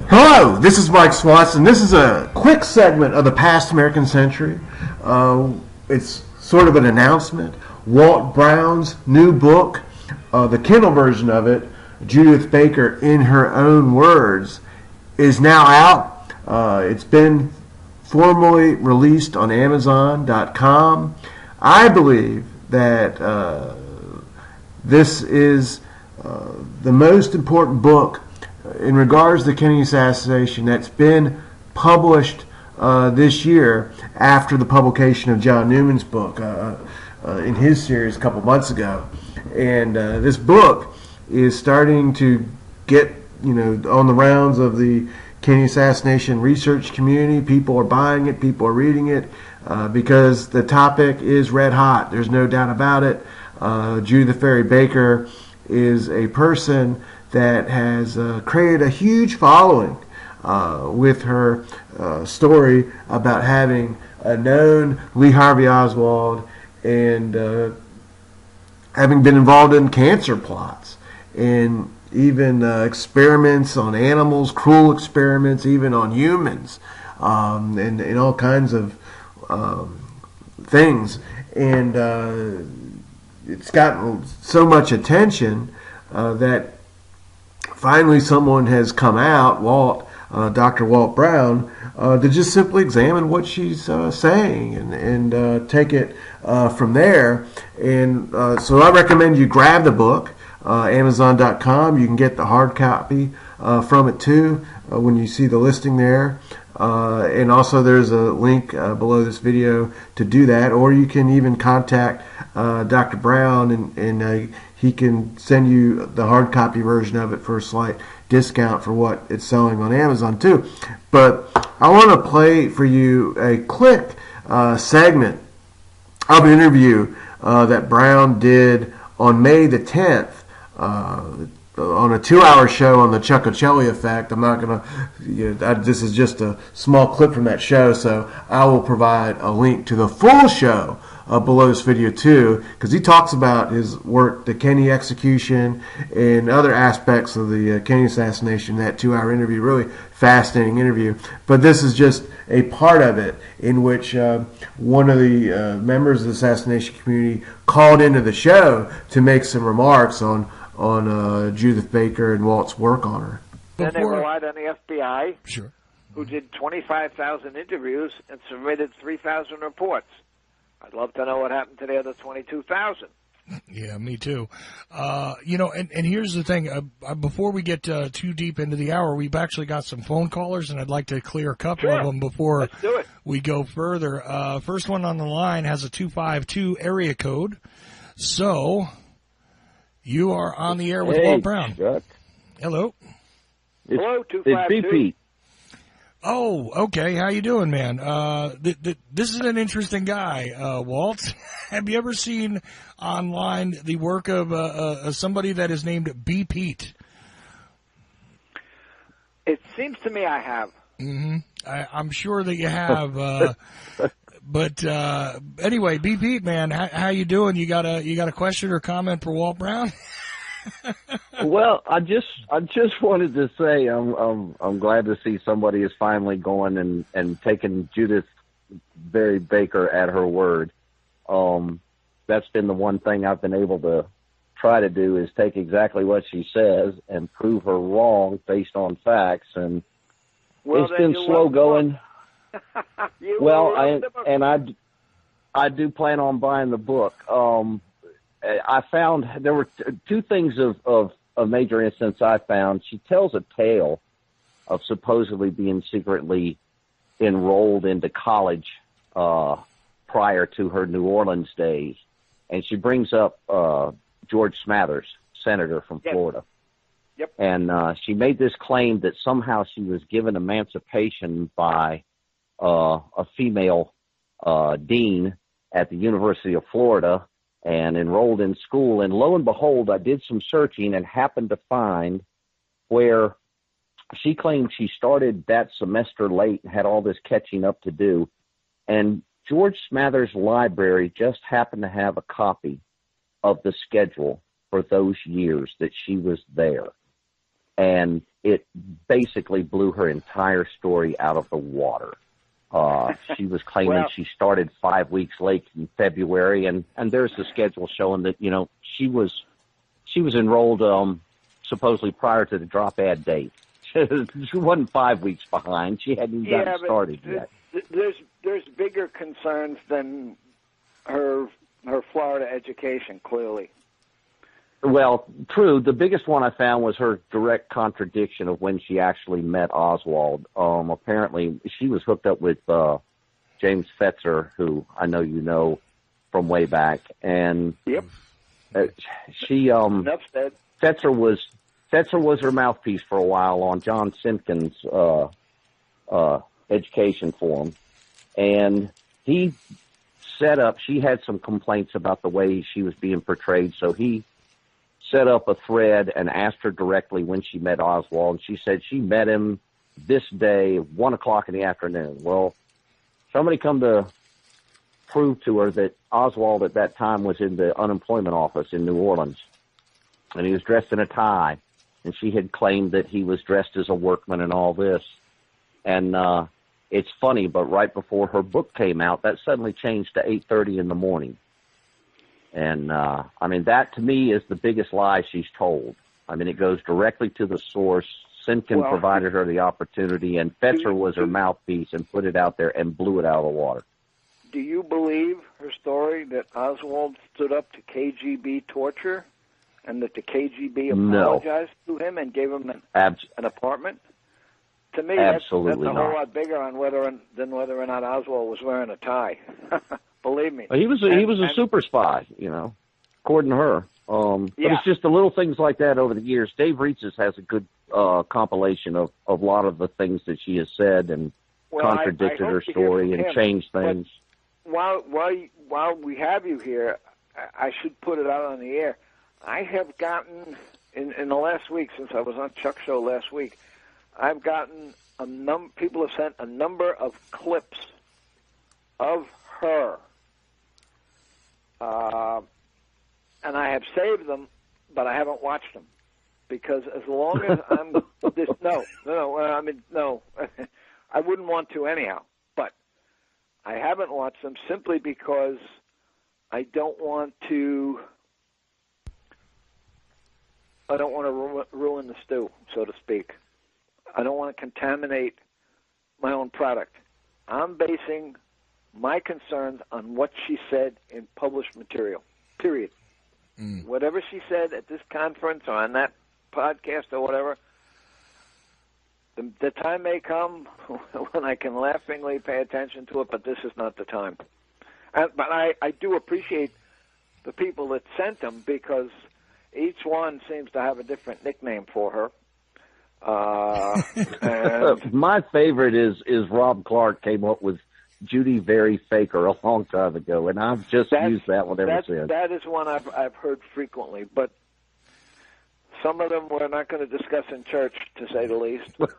Hello, this is Mike Swanson. This is a quick segment of the past American century. It's sort of an announcement. Walt Brown's new book, the Kindle version of it, Judyth Baker in Her Own Words, is now out. It's been formally released on Amazon.com. I believe that this is the most important book in regards to the Kennedy assassination that's been published this year after the publication of John Newman's book in his series a couple months ago. And this book is starting to get, on the rounds of the Kennedy assassination research community. People are buying it, people are reading it, because the topic is red hot. There's no doubt about it. Judyth Vary Baker is a person that has created a huge following with her story about having known Lee Harvey Oswald and having been involved in cancer plots and even experiments on animals, cruel experiments, even on humans, and all kinds of things. And it's gotten so much attention that finally someone has come out, Dr. Walt Brown, to just simply examine what she's saying and take it from there. And so I recommend you grab the book, Amazon.com. You can get the hard copy from it too when you see the listing there. And also there's a link below this video to do that, or you can even contact Dr. Brown and he can send you the hard copy version of it for a slight discount for what it's selling on Amazon too. But I want to play for you a quick segment of an interview that Brown did on May the 10th on a 2-hour show on the Ochelli Effect. I'm not going to, this is just a small clip from that show, so I will provide a link to the full show below this video too, because he talks about his work, the Kennedy execution, and other aspects of the Kennedy assassination. That 2-hour interview, really fascinating interview. But this is just a part of it in which one of the members of the assassination community called into the show to make some remarks on Judyth Baker and Walt's work on her. Then they relied on the FBI, Sure, who did 25,000 interviews and submitted 3,000 reports. I'd love to know what happened to the other 22,000. Yeah, me too. And here's the thing. Before we get too deep into the hour, we've actually got some phone callers, and I'd like to clear a couple of them before Let's do it. we go further. First one on the line has a 252 area code. So you are on the air with Walt Brown. Chuck. Hello. Hello, It's 252. BP. Oh, okay. How you doing, man? This is an interesting guy, Walt. Have you ever seen online the work of somebody that is named B. Pete? It seems to me I have. Mm-hmm. I'm sure that you have. But anyway, B. Pete, man, how you doing? You got a question or comment for Walt Brown? Well, I just wanted to say I'm glad to see somebody is finally going and taking Judyth Vary Baker at her word. That's been the one thing I've been able to try to do, is take exactly what she says and prove her wrong based on facts. And Well, it's been slow going. I do plan on buying the book. I found there were two things of major instance I found. She tells a tale of supposedly being secretly enrolled into college prior to her New Orleans days. And she brings up George Smathers, senator from Florida. Yep. And she made this claim that somehow she was given emancipation by a female dean at the University of Florida, and enrolled in school. And lo and behold, I did some searching and happened to find where she claimed she started that semester late and had all this catching up to do. And George Smathers' library just happened to have a copy of the schedule for those years that she was there. and it basically blew her entire story out of the water. She was claiming she started 5 weeks late in February, and there's the schedule showing that, you know, she was enrolled supposedly prior to the drop ad date. She wasn't 5 weeks behind. She hadn't even gotten started yet. There's bigger concerns than her Florida education, clearly. Well, true. The biggest one I found was her direct contradiction of when she actually met Oswald. Apparently, she was hooked up with James Fetzer, who I know you know from way back, and she Fetzer was her mouthpiece for a while on John Simpkins' education forum, and he set up. She had some complaints about the way she was being portrayed, so he set up a thread and asked her directly when she met Oswald, and she said she met him this day, 1 o'clock in the afternoon. Well, somebody come to prove to her that Oswald at that time was in the unemployment office in New Orleans, and he was dressed in a tie, and she had claimed that he was dressed as a workman and all this. And it's funny, but right before her book came out, that suddenly changed to 8:30 in the morning. And, I mean, that to me is the biggest lie she's told. I mean, it goes directly to the source. Simpkin provided her the opportunity, and Fetzer was her mouthpiece and put it out there and blew it out of the water. Do you believe her story that Oswald stood up to KGB torture and that the KGB apologized to him and gave him an apartment? To me, that's a whole lot bigger on than whether or not Oswald was wearing a tie. Believe me. He was a super spy, you know, according to her. But it's just the little things like that over the years. Dave Reitz has a good compilation of a lot of the things that she has said and contradicted her story and changed things. While we have you here, I should put it out on the air. I have gotten, in the last week, since I was on Chuck's show last week, I've gotten people have sent a number of clips of her. And I have saved them, but I haven't watched them because as long as I'm this, I wouldn't want to anyhow. But I haven't watched them simply because I don't want to ruin the stew, so to speak. I don't want to contaminate my own product. I'm basing my concerns on what she said in published material, period. Whatever she said at this conference or on that podcast or whatever, the time may come when I can laughingly pay attention to it, but this is not the time. But I do appreciate the people that sent them because each one seems to have a different nickname for her. And my favorite is Rob Clark came up with Judyth Vary Baker a long time ago, and I've just used that one ever since. That is one I've heard frequently, but some of them we're not going to discuss in church, to say the least. But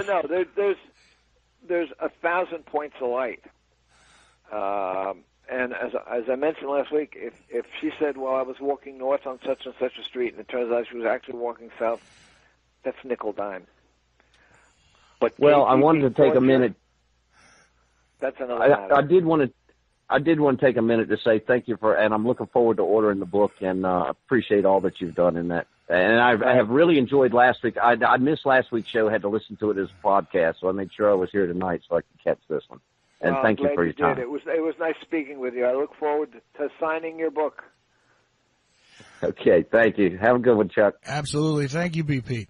no, there's 1,000 points of light. And as I mentioned last week, if she said, well, I was walking north on such and such a street, and it turns out she was actually walking south, that's nickel dime. But I wanted to take a minute. That's another matter. I did want to take a minute to say thank you and I'm looking forward to ordering the book, and appreciate all that you've done in that. And I have really enjoyed last week. I missed last week's show, had to listen to it as a podcast, so I made sure I was here tonight so I could catch this one. And thank you for your time. It was nice speaking with you. I look forward to signing your book. Okay, thank you. Have a good one, Chuck. Absolutely. Thank you, BP.